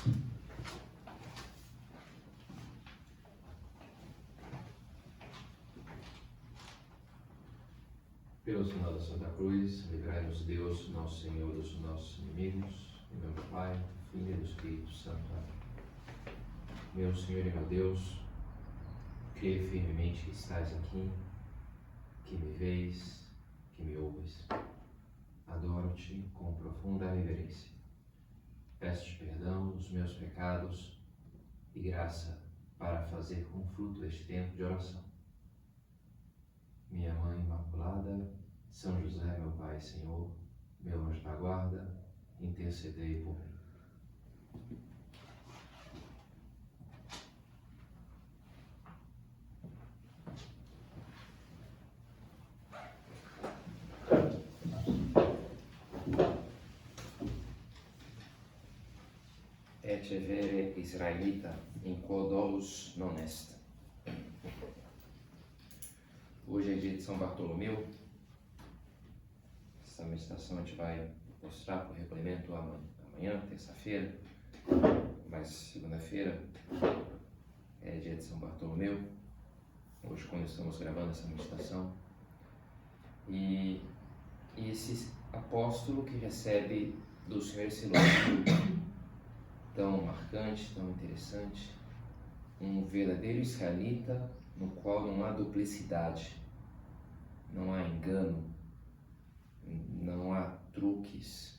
Pelo sinal da Santa Cruz, livrai-nos Deus, nosso Senhor, dos nossos inimigos, em nome do Pai, do Filho e do Espírito Santo. Amém. Meu Senhor e meu Deus, creio firmemente que estás aqui, que me vês, que me ouves. Adoro-te com profunda reverência. Peço-te perdão dos meus pecados e graça para fazer com fruto este tempo de oração. Minha Mãe Imaculada, São José, meu Pai e Senhor, meu anjo da guarda, intercedei por mim. Et vere Israelita, in quo dolus non est. Hoje é dia de São Bartolomeu. Essa meditação a gente vai mostrar para o recolhimento amanhã, terça-feira, mas segunda-feira é dia de São Bartolomeu. Hoje, quando estamos gravando essa meditação. E esse apóstolo que recebe do Senhor esse elogio tão marcante, tão interessante, um verdadeiro israelita no qual não há duplicidade, não há engano, não há truques,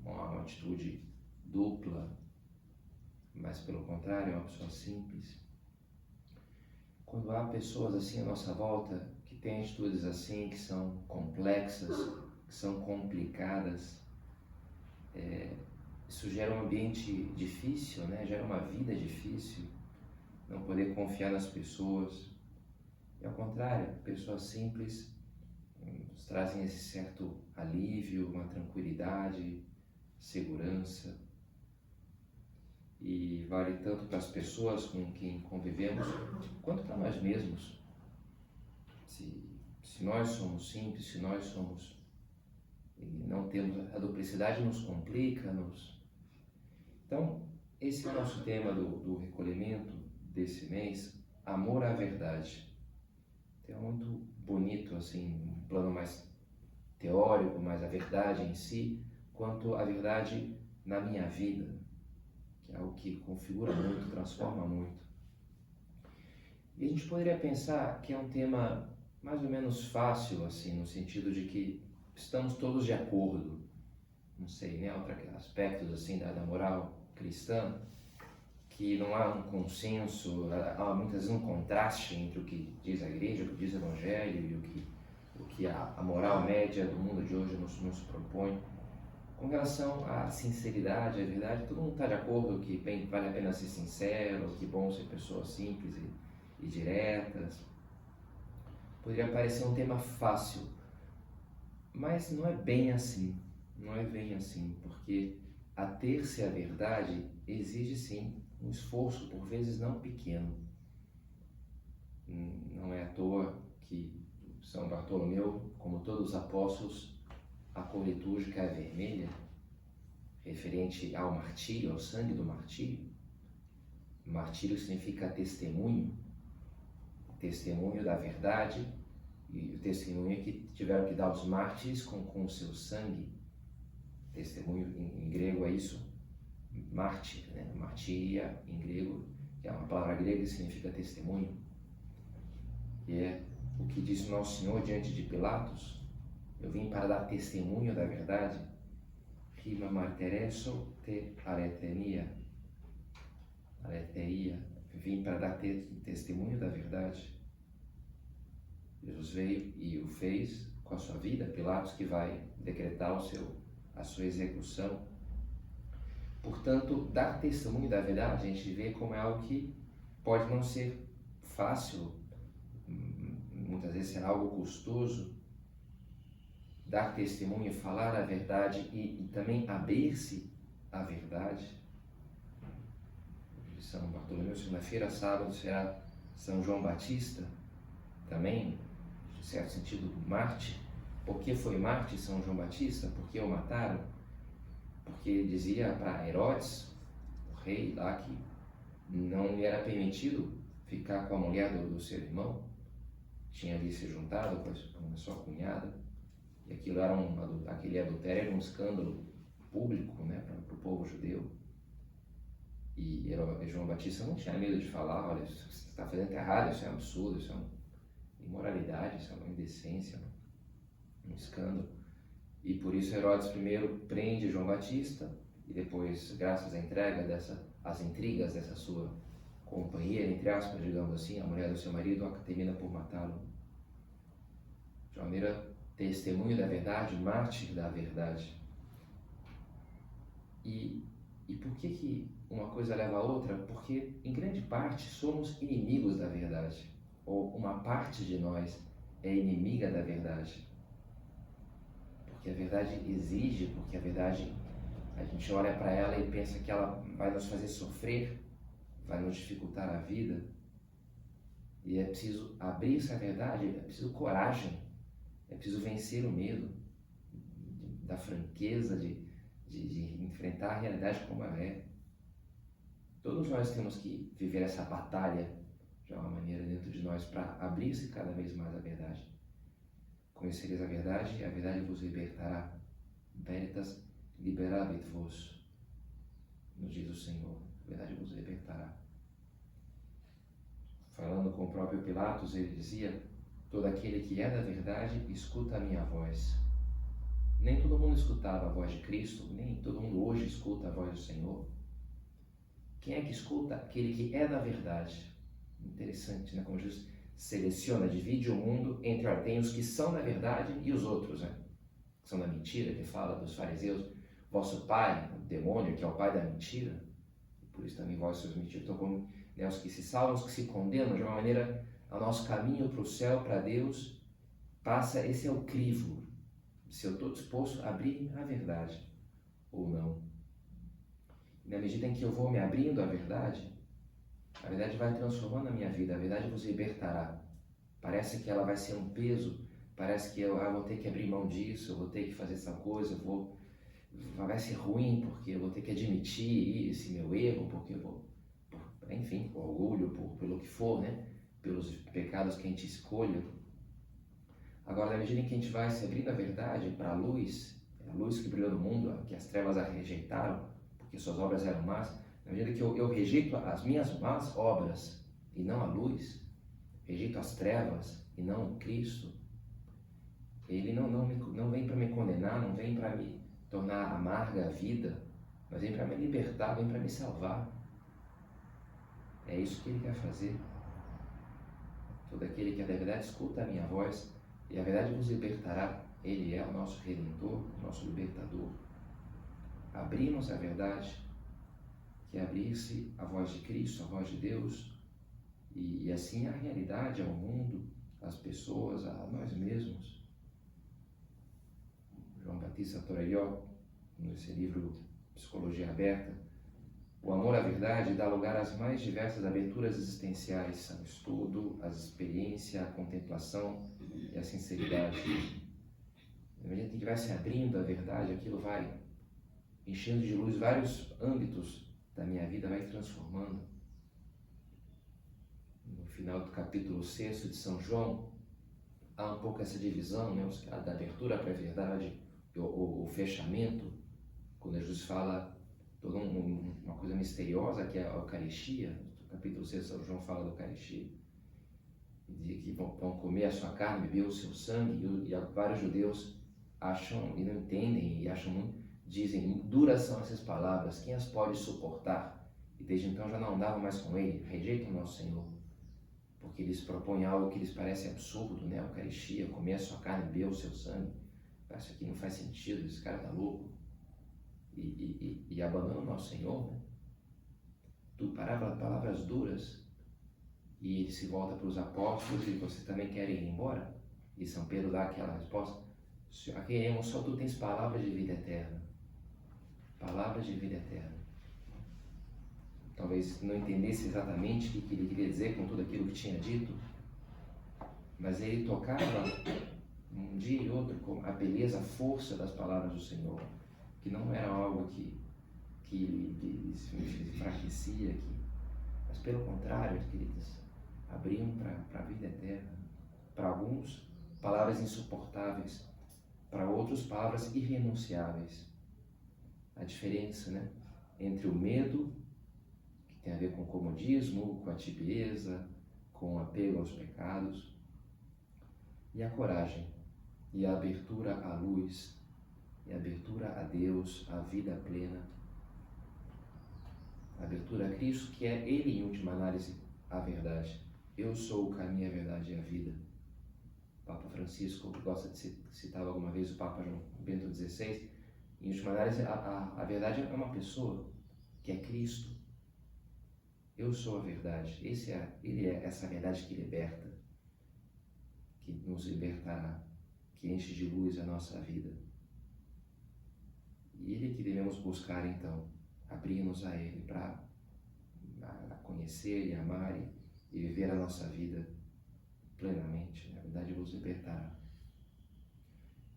não há uma atitude dupla, mas pelo contrário, é uma pessoa simples. Quando há pessoas assim à nossa volta que têm atitudes assim, que são complexas, que são complicadas, isso gera um ambiente difícil, né? Gera uma vida difícil, não poder confiar nas pessoas. E ao contrário, pessoas simples nos trazem esse certo alívio, uma tranquilidade, segurança. E vale tanto para as pessoas com quem convivemos, quanto para nós mesmos. Se nós somos simples, se nós somos e não temos a duplicidade, nos complica, Então, esse é o nosso tema do recolhimento desse mês, amor à verdade. Então, é muito bonito, assim, um plano mais teórico, mas a verdade em si, quanto a verdade na minha vida, que é algo que configura muito, transforma muito. E a gente poderia pensar que é um tema mais ou menos fácil, assim, no sentido de que estamos todos de acordo. Não sei, né? Outros aspectos, assim, da moral cristã, que não há um consenso, há muitas vezes um contraste entre o que diz a igreja, o que diz o evangelho e o que a moral média do mundo de hoje nos propõe. Com relação à sinceridade, à verdade, todo mundo está de acordo que vale a pena ser sincero, que é bom ser pessoas simples e diretas. Poderia parecer um tema fácil, mas não é bem assim, porque ater-se à verdade exige sim um esforço, por vezes não pequeno. Não é à toa que São Bartolomeu, como todos os apóstolos, a cor litúrgica é vermelha, referente ao martírio, ao sangue do martírio. Martírio significa testemunho da verdade, e o testemunho que tiveram que dar os mártires com o seu sangue. Testemunho em grego é isso, mártir, né? Martíria em grego, que é uma palavra grega que significa testemunho, que é o que disse o Nosso Senhor diante de Pilatos: eu vim para dar testemunho da verdade. Rima marteresso te aletheia, vim para dar testemunho da verdade. Jesus veio e o fez com a sua vida. Pilatos que vai decretar a sua execução. Portanto, dar testemunho da verdade, a gente vê como é algo que pode não ser fácil, muitas vezes é algo custoso. Dar testemunho, falar a verdade e também abrir-se à verdade. São Bartolomeu, segunda-feira, sábado será São João Batista, também, em certo sentido, mártir. Por que foi mártir São João Batista? Por que o mataram? Porque porque ele dizia para Herodes, o rei lá, que não lhe era permitido ficar com a mulher do seu irmão, tinha ali se juntado com a sua cunhada, e aquele adultério era um escândalo público, né, para o povo judeu. E João Batista não tinha medo de falar: olha, você está fazendo errado, isso é um absurdo, isso é uma imoralidade, isso é uma indecência, um escândalo. E por isso Herodes primeiro prende João Batista, e depois, graças à às intrigas dessa sua companheira, entre aspas, digamos assim, a mulher do seu marido, termina por matá-lo. De uma maneira, testemunho da verdade, mártir da verdade. E por que uma coisa leva a outra? Porque, em grande parte, somos inimigos da verdade. Ou uma parte de nós é inimiga da verdade. Porque a verdade exige, porque a verdade, a gente olha para ela e pensa que ela vai nos fazer sofrer, vai nos dificultar a vida. E é preciso abrir essa verdade, é preciso coragem, é preciso vencer o medo, da franqueza, de enfrentar a realidade como ela é. Todos nós temos que viver essa batalha de uma maneira dentro de nós para abrir-se cada vez mais à verdade. Conhecereis a verdade e a verdade vos libertará. Veritas liberabit vos, nos diz o Senhor. A verdade vos libertará. Falando com o próprio Pilatos, ele dizia: todo aquele que é da verdade escuta a minha voz. Nem todo mundo escutava a voz de Cristo, nem todo mundo hoje escuta a voz do Senhor. Quem é que escuta? Aquele que é da verdade. Interessante, né? Como Jesus seleciona, divide o mundo entre tem os que são da verdade e os outros, né? Que são da mentira, que fala dos fariseus. Vosso pai, o demônio, que é o pai da mentira, e por isso também vós sois mentiras. Então, como, né, os que se salvam, os que se condenam, de uma maneira, o nosso caminho para o céu, para Deus, passa, esse é o crivo. Se eu estou disposto a abrir a verdade ou não. Na medida em que eu vou me abrindo à verdade, a verdade vai transformando a minha vida, a verdade vos libertará. Parece que ela vai ser um peso, parece que eu vou ter que abrir mão disso, eu vou ter que fazer essa coisa, vai ser ruim porque eu vou ter que admitir esse meu erro, porque enfim, por orgulho, pelo que for, né? Pelos pecados que a gente escolhe. Agora, na medida em que a gente vai se abrindo a verdade para a luz que brilhou no mundo, que as trevas a rejeitaram, porque suas obras eram más, na medida que eu rejeito as minhas más obras e não a luz, rejeito as trevas e não Cristo, ele não vem para me condenar, não vem para me tornar amarga a vida, mas vem para me libertar, vem para me salvar. É isso que ele quer fazer. Todo aquele que é da verdade escuta a minha voz, e a verdade vos libertará. Ele é o nosso Redentor, o nosso Libertador. Abrimos a verdade, que é abrir-se à voz de Cristo, à voz de Deus, e assim a realidade, ao mundo, às pessoas, a nós mesmos. João Batista Torelló, nesse livro Psicologia Aberta, o amor à verdade dá lugar às mais diversas aberturas existenciais, ao estudo, à experiência, à contemplação e à sinceridade. Na medida que a gente vai se abrindo à verdade, aquilo vai enchendo de luz vários âmbitos da minha vida, vai transformando. No final do capítulo 6 de São João, há um pouco essa divisão, né? Da abertura para a verdade, o fechamento, quando Jesus fala toda uma coisa misteriosa que é a Eucaristia. No capítulo 6 de São João fala da Eucaristia, e diz que vão comer a sua carne, beber o seu sangue, e vários judeus acham e não entendem, e dizem: duras são essas palavras, quem as pode suportar? E desde então já não andavam mais com ele, rejeitam o nosso Senhor, porque eles propõem algo que lhes parece absurdo, né? A Eucaristia, comer a sua carne, beber o seu sangue. Isso aqui não faz sentido, esse cara está louco. E abandonam o nosso Senhor, né? Palavras duras. E ele se volta para os apóstolos: e você também quer ir embora? E São Pedro dá aquela resposta: aqui só tu tens palavras de vida eterna. Palavras de vida eterna. Talvez não entendesse exatamente o que ele queria dizer com tudo aquilo que tinha dito, mas ele tocava um dia e outro com a beleza, a força das palavras do Senhor. que não era algo que lhes enfraquecia, mas pelo contrário, queridos, abriam para a vida eterna. Para alguns, palavras insuportáveis, para outros, palavras irrenunciáveis. A diferença, né, entre o medo, que tem a ver com o comodismo, com a tibieza, com o apego aos pecados, e a coragem, e a abertura à luz, e a abertura a Deus, à vida plena, a abertura a Cristo, que é Ele, em última análise, a verdade. Eu sou o caminho, a verdade e a vida. O Papa Francisco gosta de citar alguma vez o Papa João Bento XVI. Em última análise, a verdade é uma pessoa, que é Cristo. Eu sou a verdade. Ele é essa verdade que liberta, que nos libertará, que enche de luz a nossa vida. E Ele que devemos buscar, então, abrir-nos a Ele para conhecer e amar e viver a nossa vida plenamente. Na verdade, nos libertará.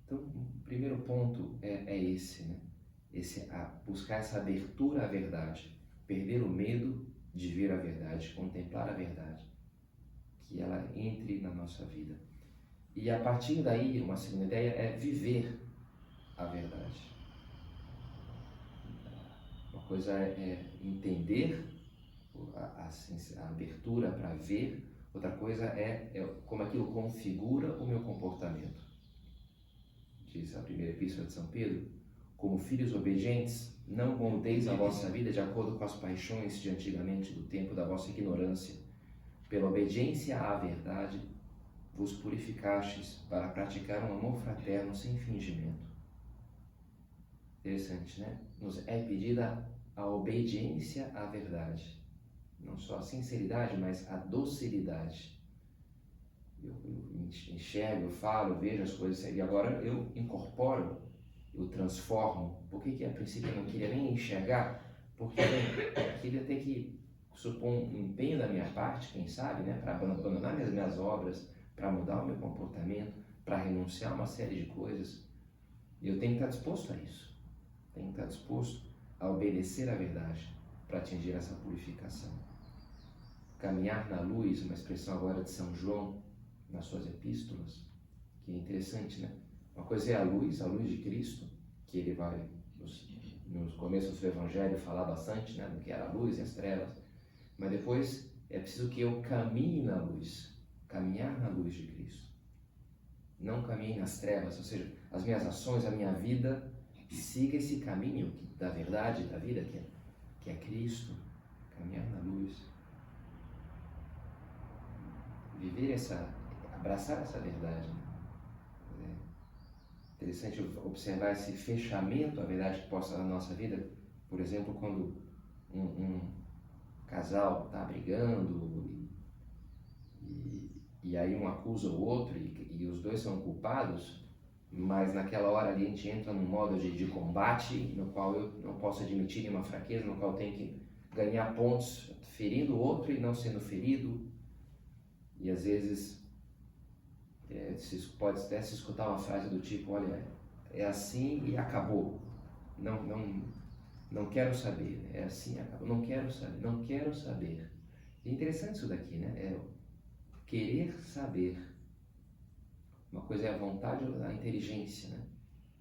Então, o primeiro ponto é esse, né? Buscar essa abertura à verdade, perder o medo de ver a verdade, contemplar a verdade, que ela entre na nossa vida. E a partir daí, uma segunda ideia é viver a verdade. Uma coisa é entender a abertura para ver, outra coisa é como aquilo configura o meu comportamento. Diz a primeira epístola de São Pedro: como filhos obedientes, não moldeis a vossa vida de acordo com as paixões de antigamente, do tempo da vossa ignorância. Pela obediência à verdade, vos purificastes para praticar um amor fraterno sem fingimento. Interessante, né? Nos é pedida a obediência à verdade. Não só a sinceridade, mas a docilidade. Eu enxergo, eu falo, eu vejo as coisas e agora eu incorporo, eu transformo. Por que a princípio eu não queria nem enxergar? Porque eu queria ter que supor um empenho da minha parte, quem sabe, né, para abandonar as minhas obras, para mudar o meu comportamento, para renunciar a uma série de coisas. E eu tenho que estar disposto a isso. Tenho que estar disposto a obedecer à verdade para atingir essa purificação. Caminhar na luz, uma expressão agora de São João, nas suas epístolas, que é interessante, né? Uma coisa é a luz de Cristo, que ele vai, nos começos do Evangelho, falar bastante, né, do que era a luz e as trevas, mas depois é preciso que eu caminhe na luz, caminhar na luz de Cristo. Não caminhe nas trevas, ou seja, as minhas ações, a minha vida, siga esse caminho da verdade, da vida, que é Cristo, caminhar na luz. Viver abraçar essa verdade. É interessante observar esse fechamento à verdade que possa na nossa vida. Por exemplo, quando um casal está brigando e aí um acusa o outro e os dois são culpados, mas naquela hora ali a gente entra num modo de combate no qual eu não posso admitir nenhuma fraqueza, no qual eu tenho que ganhar pontos ferindo o outro e não sendo ferido. E às vezes pode até se escutar uma frase do tipo: olha, é assim e acabou. Não quero saber. É assim e acabou. Não quero saber. É interessante isso daqui, né? É querer saber. Uma coisa é a vontade ou a inteligência, né?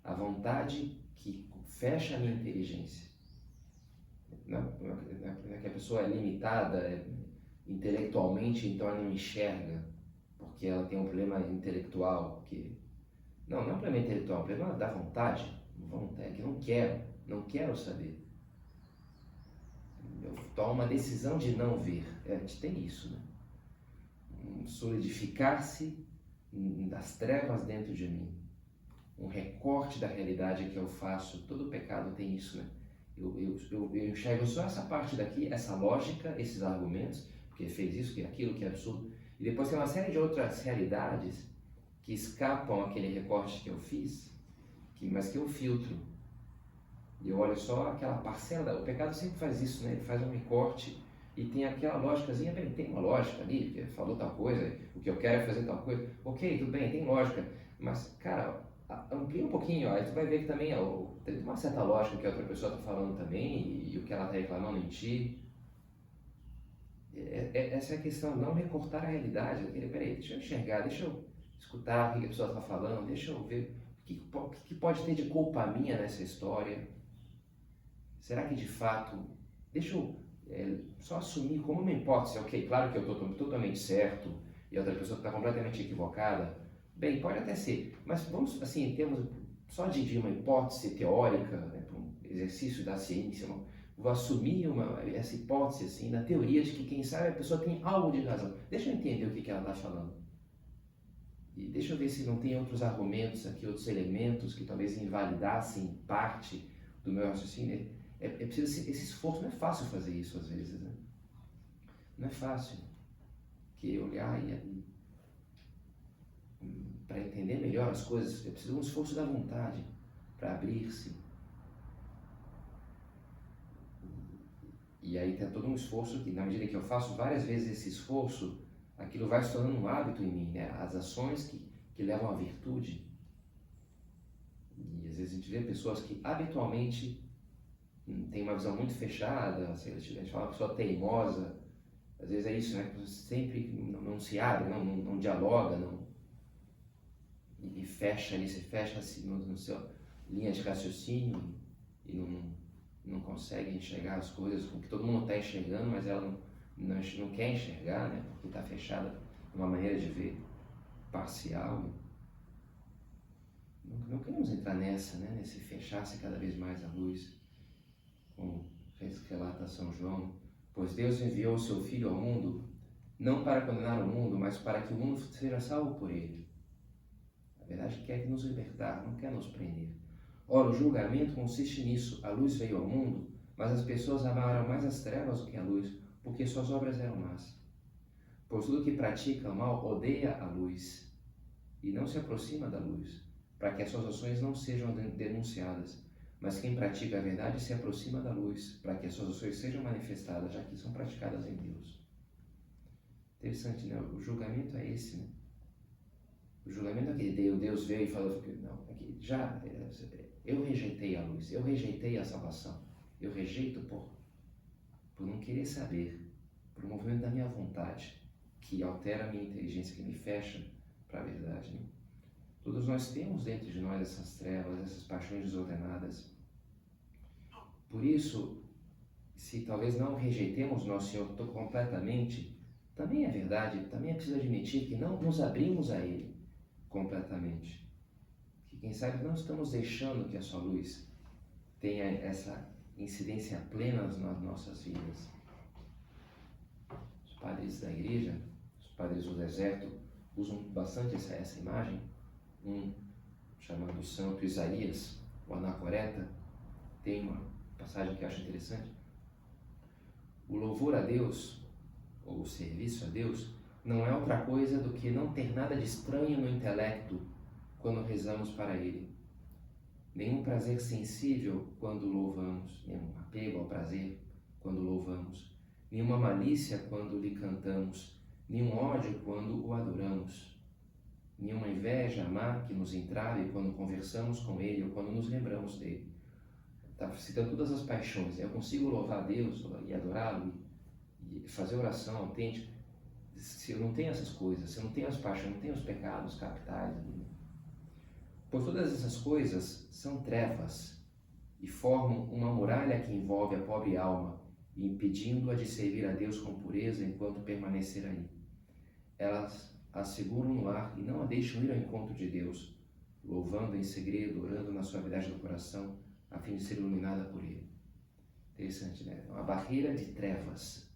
A vontade que fecha a minha inteligência. Não é que a pessoa é limitada intelectualmente, então ela não enxerga, porque ela tem um problema intelectual. Não é um problema intelectual, é um problema da vontade. É que não quero saber. Eu tomo uma decisão de não ver. A gente tem isso, né? Solidificar-se das trevas dentro de mim. Um recorte da realidade que eu faço. Todo pecado tem isso, né? Eu enxergo só essa parte daqui, essa lógica, esses argumentos, porque fez isso, que aquilo, que é absurdo. E depois tem uma série de outras realidades que escapam aquele recorte que eu fiz, mas que eu filtro. E eu olho só aquela parcela. O pecado sempre faz isso, né? Ele faz um recorte e tem aquela lógicazinha. Bem, tem uma lógica ali, porque falou tal coisa, o que eu quero é fazer tal coisa. Ok, tudo bem, tem lógica. Mas, cara, amplia um pouquinho, aí tu vai ver que também tem uma certa lógica que a outra pessoa está falando também e o que ela está reclamando em ti. Essa é a questão, não recortar a realidade. Peraí, deixa eu enxergar, deixa eu escutar o que a pessoa está falando, deixa eu ver o que pode ter de culpa minha nessa história. Será que de fato, deixa eu só assumir como uma hipótese, ok, claro que eu estou totalmente certo e a outra pessoa está completamente equivocada. Bem, pode até ser, mas vamos, assim, em termos só de uma hipótese teórica, né, para um exercício da ciência, vou assumir essa hipótese, assim, na teoria de que, quem sabe, a pessoa tem algo de razão. Deixa eu entender o que ela está falando. E deixa eu ver se não tem outros argumentos aqui, outros elementos que talvez invalidassem parte do meu raciocínio. É preciso esse esforço, não é fácil fazer isso às vezes, né? Não é fácil. Que olhar para entender melhor as coisas, é preciso um esforço da vontade para abrir-se. E aí tem todo um esforço que, na medida que eu faço várias vezes esse esforço, aquilo vai se tornando um hábito em mim, né? As ações que levam à virtude. E às vezes a gente vê pessoas que habitualmente têm uma visão muito fechada, a gente fala uma pessoa teimosa, às vezes é isso, né? Que sempre não se abre, não dialoga, e fecha ali, se fecha assim, no seu linha de raciocínio e não consegue enxergar as coisas com que todo mundo está enxergando, mas ela não quer enxergar, né? Porque está fechada numa maneira de ver parcial. Não queremos entrar nessa, né? Nesse fechar-se cada vez mais a luz, como relata São João. Pois Deus enviou o seu Filho ao mundo, não para condenar o mundo, mas para que o mundo seja salvo por ele. A verdade quer nos libertar, não quer nos prender. Ora, o julgamento consiste nisso. A luz veio ao mundo, mas as pessoas amaram mais as trevas do que a luz, porque suas obras eram más. Pois tudo que pratica o mal odeia a luz e não se aproxima da luz, para que as suas ações não sejam denunciadas. Mas quem pratica a verdade se aproxima da luz, para que as suas ações sejam manifestadas, já que são praticadas em Deus. Interessante, né? O julgamento é esse, né? O julgamento é que Deus veio e falou, não, aqui, eu rejeitei a luz, eu rejeitei a salvação, eu rejeito por não querer saber, por um movimento da minha vontade, que altera a minha inteligência, que me fecha para a verdade, né? Todos nós temos dentro de nós essas trevas, essas paixões desordenadas. Por isso, se talvez não rejeitemos nosso Senhor completamente, também é verdade, também é preciso admitir que não nos abrimos a Ele completamente. Que quem sabe não estamos deixando que a sua luz tenha essa incidência plena nas nossas vidas. Os padres da igreja, os padres do deserto, usam bastante essa imagem. Um chamado Santo Isaías, o Anacoreta, tem uma passagem que eu acho interessante. O louvor a Deus, ou o serviço a Deus, não é outra coisa do que não ter nada de estranho no intelecto quando rezamos para Ele. Nenhum prazer sensível quando louvamos, nenhum apego ao prazer quando louvamos, nenhuma malícia quando lhe cantamos, nenhum ódio quando o adoramos, nenhuma inveja má que nos entrave quando conversamos com Ele ou quando nos lembramos dele. Está citando todas as paixões. Eu consigo louvar a Deus e adorá-lo e fazer oração autêntica se eu não tenho essas coisas, se eu não tenho as paixões, não tenho os pecados capitais. Pois todas essas coisas são trevas e formam uma muralha que envolve a pobre alma, impedindo-a de servir a Deus com pureza enquanto permanecer aí. Elas a seguram no ar e não a deixam ir ao encontro de Deus, louvando em segredo, orando na suavidade do coração, a fim de ser iluminada por Ele. Interessante, né? Uma barreira de trevas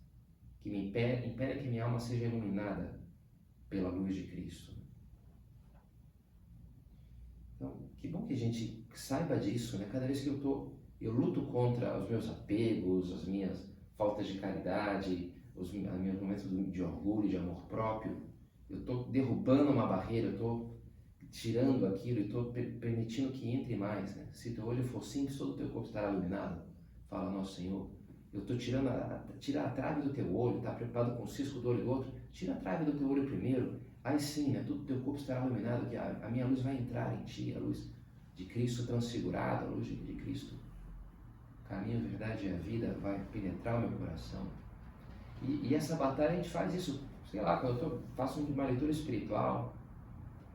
que me impede que minha alma seja iluminada pela luz de Cristo. Então, que bom que a gente saiba disso, né? Cada vez que eu luto contra os meus apegos, as minhas faltas de caridade, os meus momentos de orgulho, de amor próprio, eu estou derrubando uma barreira, eu estou tirando aquilo e estou permitindo que entre mais, né? Se teu olho for simples, todo o teu corpo estará iluminado, fala nosso Senhor. Eu estou tirando a trave do teu olho, está preocupado com o cisco do olho do outro, tira a trave do teu olho primeiro, aí sim, né, todo o teu corpo estará iluminado, que a minha luz vai entrar em ti, a luz de Cristo transfigurado, a luz de Cristo, o caminho, a verdade e a vida vai penetrar o meu coração. E essa batalha a gente faz isso, sei lá, quando eu faço uma leitura espiritual,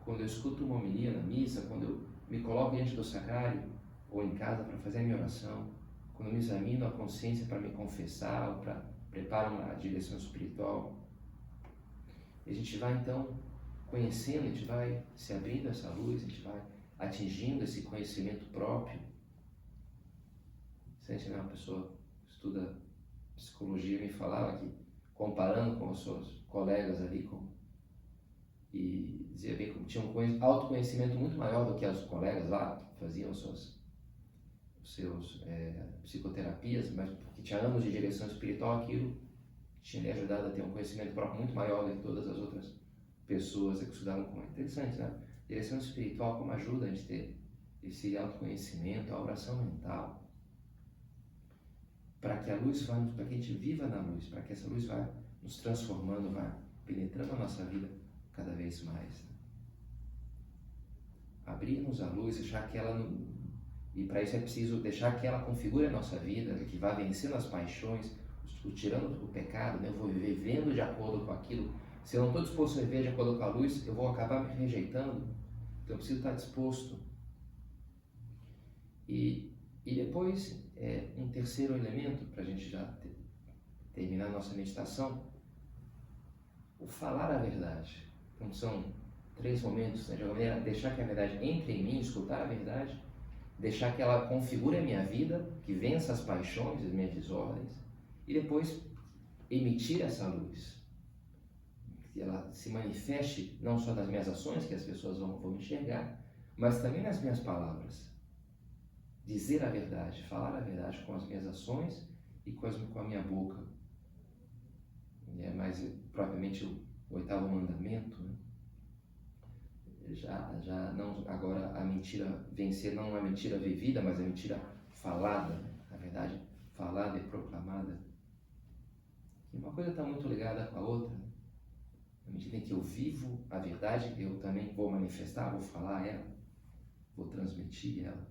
quando eu escuto uma homilia na missa, quando eu me coloco diante do sacrário ou em casa para fazer a minha oração, quando eu me examino a consciência para me confessar ou para preparar uma direção espiritual. E a gente vai então conhecendo, a gente vai se abrindo essa luz, a gente vai atingindo esse conhecimento próprio. Sente, né? Uma pessoa que estuda psicologia me falava que, comparando com os seus colegas ali, e dizia bem que tinha um autoconhecimento muito maior do que os colegas lá, que faziam os seus psicoterapias, mas porque tinha anos de direção espiritual, aquilo tinha lhe ajudado a ter um conhecimento próprio muito maior do que todas as outras pessoas que estudaram com ele. Interessante, né? Direção espiritual como ajuda a gente ter esse autoconhecimento, a oração mental, para que a luz vá, para que a gente viva na luz, para que essa luz vá nos transformando, vá penetrando a nossa vida cada vez mais. Abrir-nos a luz, deixar que ela, e para isso é preciso deixar que ela configure a nossa vida, que vá vencendo as paixões, tirando o pecado, né? Eu vou viver vivendo de acordo com aquilo. Se eu não estou disposto a viver de acordo com a luz, eu vou acabar me rejeitando. Então eu preciso estar disposto. E depois, um terceiro elemento, para a gente já terminar a nossa meditação, o falar a verdade. Então são 3 momentos, né? De alguma maneira, deixar que a verdade entre em mim, escutar a verdade, deixar que ela configure a minha vida, que vença as paixões, as minhas desordens, e depois emitir essa luz, que ela se manifeste não só nas minhas ações, que as pessoas vão enxergar, mas também nas minhas palavras. Dizer a verdade, falar a verdade com as minhas ações e com a minha boca. É mais propriamente o 8º mandamento, né? Já não agora a mentira vencer, não a mentira vivida, mas a mentira falada, né? A verdade falada e proclamada. E uma coisa está muito ligada com a outra. Na medida em que eu vivo a verdade, eu também vou manifestar, vou falar ela, vou transmitir ela.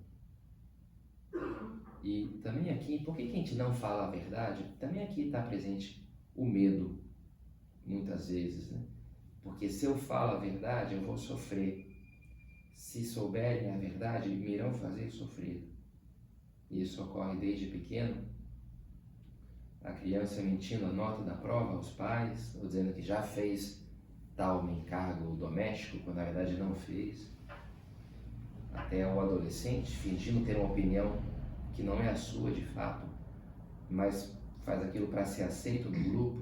E também aqui, por que a gente não fala a verdade? Também aqui está presente o medo, muitas vezes, né? Porque se eu falo a verdade, eu vou sofrer. Se souberem a verdade, me irão fazer sofrer. E isso ocorre desde pequeno. A criança mentindo a nota da prova aos pais, ou dizendo que já fez tal encargo doméstico, quando na verdade não fez. Até o adolescente fingindo ter uma opinião que não é a sua de fato, mas faz aquilo para ser aceito no grupo,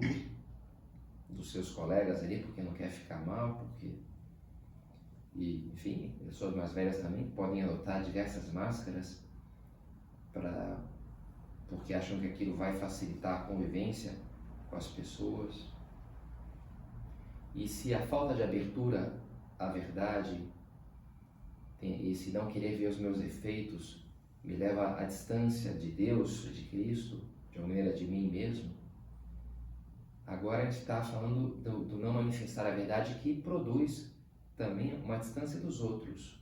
dos seus colegas ali, porque não quer ficar mal, porque... E, enfim, pessoas mais velhas também podem adotar diversas máscaras porque acham que aquilo vai facilitar a convivência com as pessoas. E se a falta de abertura à verdade e se não querer ver os meus defeitos me leva à distância de Deus, de Cristo, de uma maneira de mim mesmo, agora a gente está falando do não manifestar a verdade, que produz também uma distância dos outros,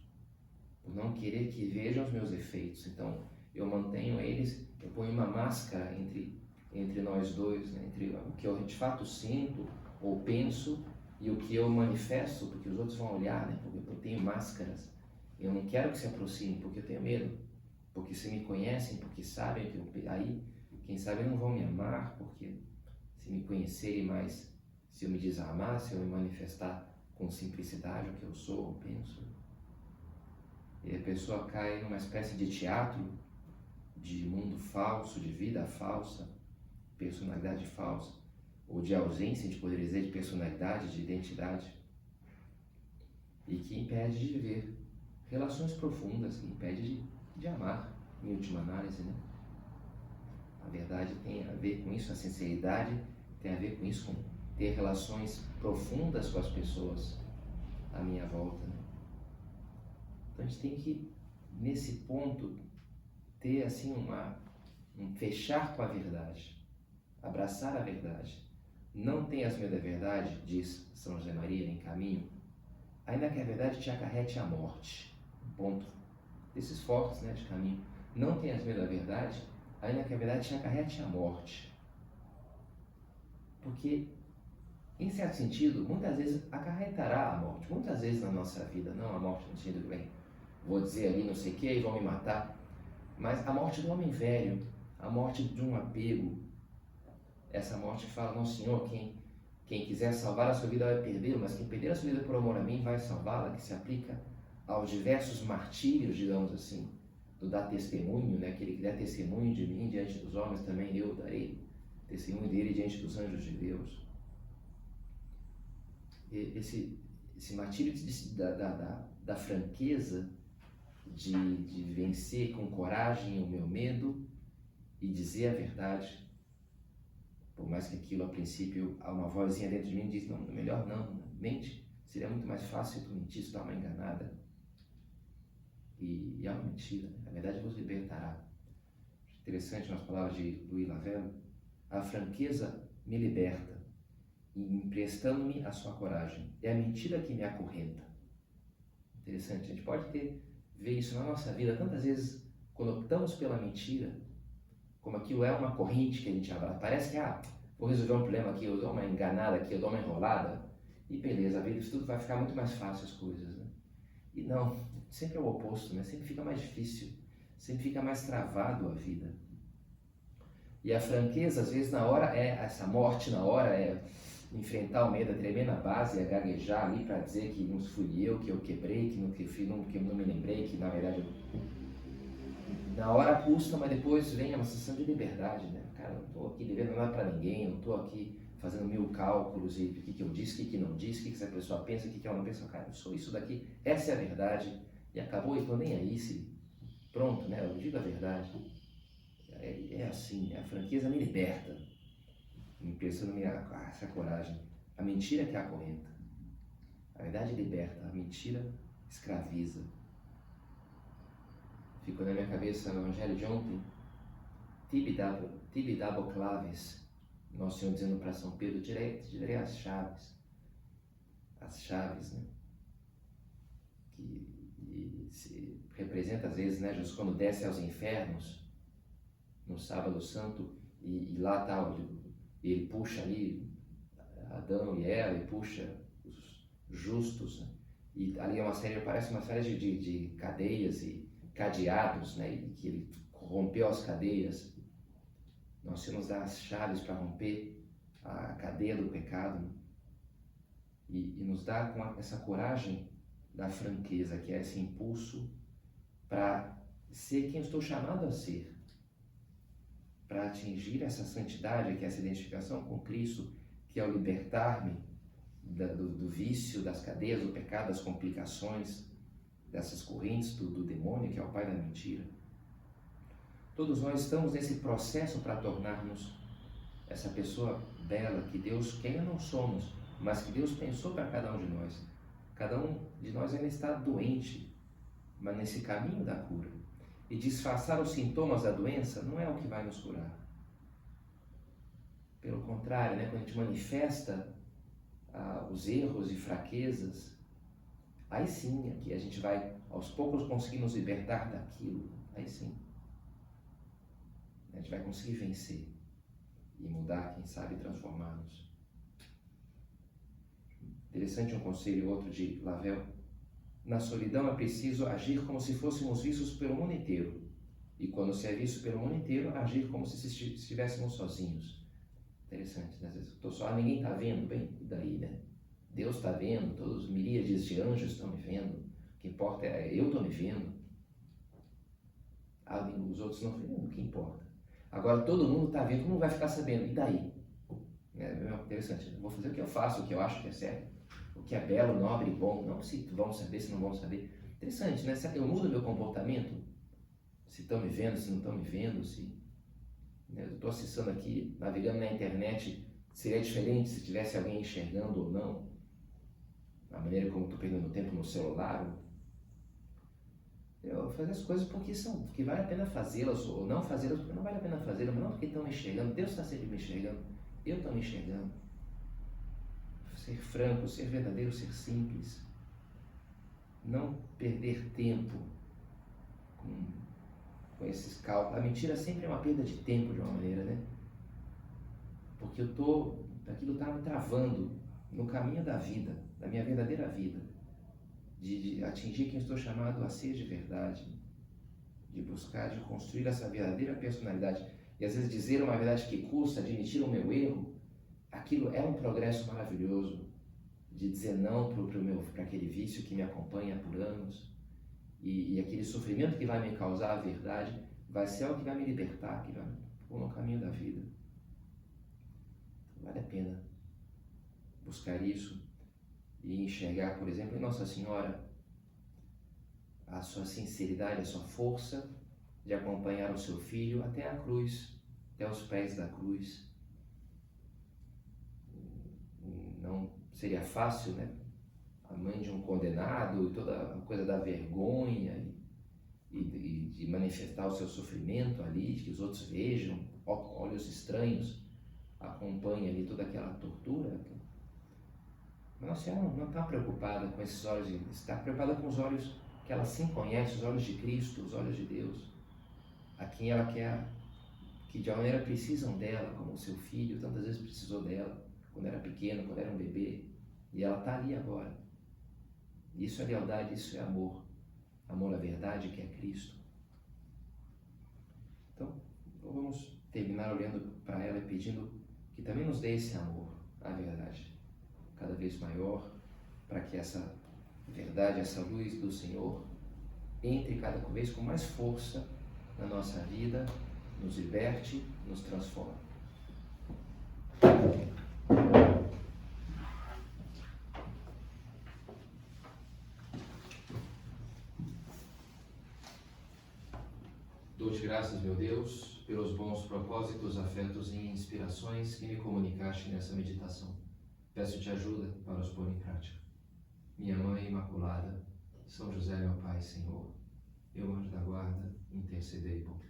por não querer que vejam os meus defeitos. Então eu mantenho eles, eu ponho uma máscara entre nós dois, né? Entre o que eu de fato sinto ou penso e o que eu manifesto, porque os outros vão olhar, né? Porque eu tenho máscaras. Eu não quero que se aproxime, porque eu tenho medo. Porque se me conhecem, porque sabem que aí, quem sabe não vão me amar, porque se me conhecerem mais, se eu me desarmar, se eu me manifestar com simplicidade o que eu sou, eu penso. E a pessoa cai numa espécie de teatro, de mundo falso, de vida falsa, personalidade falsa, ou de ausência, de poder dizer, de personalidade, de identidade, e que impede de viver relações profundas, que impede de amar, em última análise, né? A verdade tem a ver com isso, a sinceridade tem a ver com isso, com ter relações profundas com as pessoas à minha volta, né? Então a gente tem que, nesse ponto, ter assim um fechar com a verdade, abraçar a verdade. Não tenhas medo da verdade, diz São José Maria em Caminho, ainda que a verdade te acarrete a morte. Ponto desses fortes, né, de caminho. Não tenhas medo da verdade, ainda que a verdade te acarrete a morte. Porque, em certo sentido, muitas vezes acarretará a morte. Muitas vezes na nossa vida, não a morte no sentido que vem, vou dizer ali não sei o que e vão me matar, mas a morte do homem velho, a morte de um apego, essa morte que fala, não Senhor, quem quiser salvar a sua vida vai perder, mas quem perder a sua vida por amor a mim vai salvá-la, que se aplica aos diversos martírios, digamos assim, do dar testemunho, né? Aquele que der testemunho de mim diante dos homens, também eu darei testemunho dele diante dos anjos de Deus. Esse martírio da franqueza, de vencer com coragem o meu medo e dizer a verdade, por mais que aquilo a princípio há uma vozinha dentro de mim que diz, não, melhor não, mente, seria muito mais fácil tu mentir, se tu dá uma enganada. E é uma mentira, a verdade vos libertará. Interessante nas palavras de Louis Lavelle, a franqueza me liberta, emprestando-me a sua coragem. É a mentira que me acorrenta. Interessante, a gente pode ver isso na nossa vida. Tantas vezes, quando optamos pela mentira, como aquilo é uma corrente que a gente abraça, parece que, vou resolver um problema aqui, eu dou uma enganada aqui, eu dou uma enrolada, e beleza, a vida, isso tudo vai ficar muito mais fácil as coisas, né? E não, sempre é o oposto, né? Sempre fica mais difícil, sempre fica mais travado a vida. E a franqueza, às vezes, na hora essa morte, na hora enfrentar o medo, a tremenda base, a gaguejar ali para dizer que não fui eu, que eu quebrei, que não me lembrei, que na verdade na hora custa, mas depois vem uma sensação de liberdade, né? Cara, não estou aqui devendo nada para ninguém, não estou aqui fazendo 1000 cálculos e o que eu disse, o que não disse, o que essa pessoa pensa, o que ela não pensa. Cara, eu sou isso daqui, essa é a verdade e acabou, e estou nem aí, pronto, né? Eu digo a verdade. É assim, a franqueza me liberta, me emprestando essa coragem. A mentira que acorrenta, a verdade liberta, a mentira escraviza. Ficou na minha cabeça no Evangelho de ontem, tibi dabo claves, Nosso Senhor dizendo para São Pedro, tirei as chaves, né? Que se representa às vezes, né, Jesus quando desce aos infernos, no sábado santo, e lá está, ele puxa ali Adão e Eva, e puxa os justos, né? E ali parece uma série de cadeias e cadeados, né? E que ele rompeu as cadeias. Nós temos as chaves para romper a cadeia do pecado, né? E nos dá com essa coragem da franqueza, que é esse impulso para ser quem eu estou chamado a ser, para atingir essa santidade, que é essa identificação com Cristo, que é o libertar-me do vício, das cadeias do pecado, das complicações, dessas correntes do demônio, que é o pai da mentira. Todos nós estamos nesse processo para tornarmos essa pessoa bela que Deus, que ainda não somos, mas que Deus pensou para cada um de nós. Cada um de nós ainda está doente, mas nesse caminho da cura. E disfarçar os sintomas da doença não é o que vai nos curar. Pelo contrário, né, quando a gente manifesta os erros e fraquezas, aí sim, aqui a gente vai aos poucos conseguir nos libertar daquilo, aí sim. A gente vai conseguir vencer e mudar, quem sabe, transformar-nos. Interessante um conselho outro de Lavelle. Na solidão é preciso agir como se fôssemos vistos pelo mundo inteiro. E quando se é visto pelo mundo inteiro, agir como se estivéssemos sozinhos. Interessante, né? Às vezes estou só, ninguém está vendo, bem, e daí, né? Deus está vendo, todos os miríades de anjos estão me vendo. O que importa eu estou me vendo. Os outros não estão vendo, o que importa. Agora todo mundo está vendo, todo mundo vai ficar sabendo, e daí? É interessante, eu vou fazer o que eu faço, o que eu acho que é certo, o que é belo, nobre e bom, não se vão saber, se não vão saber. Interessante, né? Será que eu mudo meu comportamento? Se estão me vendo, se não estão me vendo, eu estou acessando aqui, navegando na internet, seria diferente se tivesse alguém enxergando ou não? A maneira como estou perdendo tempo no celular? Eu vou fazer as coisas porque vale a pena fazê-las, ou não fazê-las porque não vale a pena fazê-las, mas não porque estão me enxergando. Deus está sempre me enxergando, eu estou me enxergando. Ser franco, ser verdadeiro, ser simples. Não perder tempo com esses cálculos. A mentira sempre é uma perda de tempo, de uma maneira, né? Porque aquilo está me travando no caminho da vida, da minha verdadeira vida, de atingir quem estou chamado a ser de verdade, de buscar, de construir essa verdadeira personalidade. E às vezes dizer uma verdade que custa, admitir o meu erro, aquilo é um progresso maravilhoso, de dizer não para aquele vício que me acompanha por anos, e aquele sofrimento que vai me causar a verdade, vai ser algo que vai me libertar, que vai me pôr no caminho da vida. Então, vale a pena buscar isso e enxergar, por exemplo, em Nossa Senhora, a sua sinceridade, a sua força de acompanhar o seu filho até a cruz, até os pés da cruz. Não seria fácil, né? A mãe de um condenado e toda a coisa da vergonha e de manifestar o seu sofrimento ali, de que os outros vejam, olhos estranhos, acompanhem ali toda aquela tortura. Mas Nossa Senhora não está preocupada com esses olhos, está preocupada com os olhos que ela sim conhece, os olhos de Cristo, os olhos de Deus, a quem ela quer, que de alguma maneira precisam dela, como o seu filho tantas vezes precisou dela, quando era pequeno, quando era um bebê, e ela está ali agora. Isso é lealdade, isso é amor, amor à verdade que é Cristo. Então vamos terminar olhando para ela e pedindo que também nos dê esse amor à verdade, cada vez maior, para que essa verdade, essa luz do Senhor entre cada vez com mais força na nossa vida, nos liberte, nos transforme. Dou-te graças, meu Deus, pelos bons propósitos, afetos e inspirações que me comunicaste nessa meditação. Peço-te ajuda para os pôr em prática. Minha Mãe Imaculada, São José, meu Pai, Senhor, meu anjo da guarda, intercedei por mim.